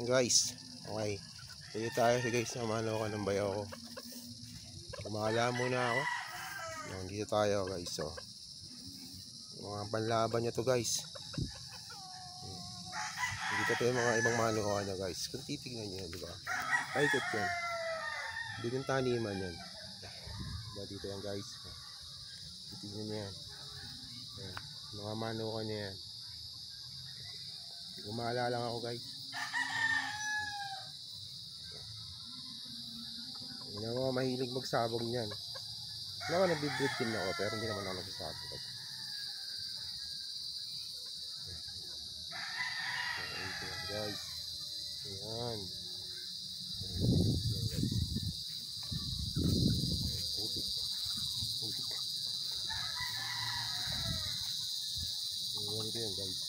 Guys, okay. Dito tayo guys, namano ako ng bayaw ko. Kumala muna ako. Dito tayo guys. So, mga panlaban niya to guys. Dito tayo mga ibang manukuha niya guys. Kung titignan niyo, di ba? Paikot yan. Dito yung taniman yan. Diba dito yan guys. Titignan niyo yan. Ayan. Mga manukuha niya yan. Gumala lang ako guys. Hindi naman mahilig magsabog niyan. Wala ko nabibreed din ako pero hindi naman ako nagsasabog. Ayan guys. Ayan. Putik. Putik. Ayan ito yan guys.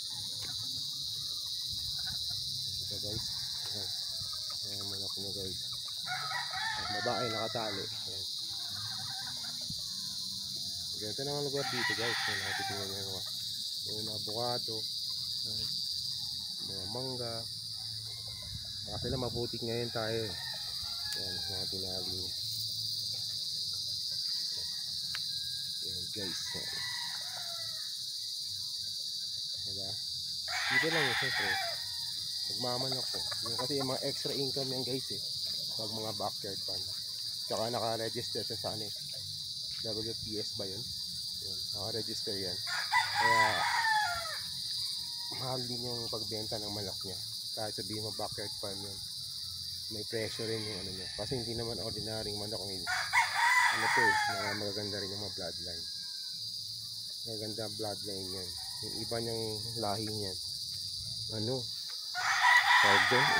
Ito guys. Ayan. Ayan manok nyo guys. Babae nakatali. Ayan. Ganito naman lugar dito guys. Nakatitingnan nyo yung avocado, mga mangga. Kasi na maputik ngayon tayo. Ayan, mga tinali niya. Ayan guys. Ayan. Diba? Dito lang yun siyempre. Magmamanok ko. Kasi yung mga extra income yan guys pag mga backyard farm. Tsaka naka-register sa ano WPS ba yun? Yun, naka-register yan. Kaya mahal din yung pagbenta ng manok niya. Kahit sabihin mo backyard farm yun, may pressure rin yung ano niya. Kasi hindi naman ordinaryong manok ng ano to magaganda rin yung mga bloodline. Magaganda bloodline yan. Yung iba niyang lahi niyan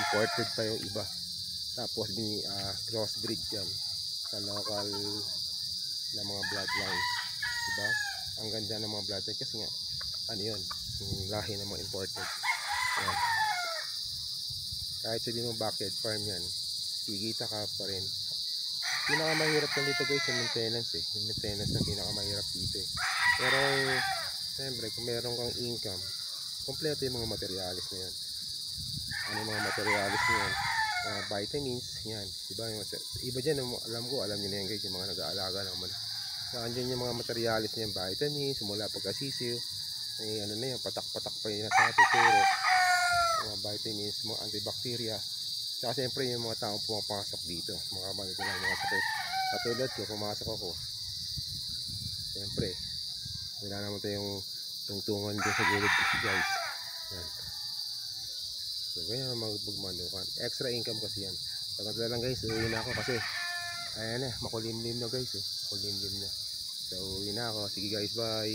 imported pa yung iba. Tapos crossbreed yan sa local na mga bloodline, diba? Ang ganda ng mga bloodline kasi nga ano yun, yung lahi ng mga imported. Yan. Kahit sabihin mo backyard farm yan, kikita ka pa rin. Pinakamahirap lang dito guys yung maintenance yung maintenance na pinakamahirap dito pero siyempre kung meron kang income, kompleto yung mga materialis na yan. Ano yung mga materialis na yan? Vitamins, yan, diba? Iba dyan, alam nyo na yan guys, yung mga nag-aalaga naman. Nandiyan yung mga materialis na yan, vitamins, mula pagkasisiw, ano na yan, patak-patak pa yun sa tuturo. Mga vitamins, mga antibacteria. Saka siyempre yung mga taong pumapasok dito, mga ganito lang mga sakit. Katulad ko, pumasok ako. Siyempre, wala naman tayong tungtungan dito sa gilid guys. Yan. So kaya magmanukan. Extra income kasi yan. Pagkatala lang guys, uwi na ako kasi ayan makulimlim na guys. Makulimlim na. So uwi na ako. Sige guys, bye.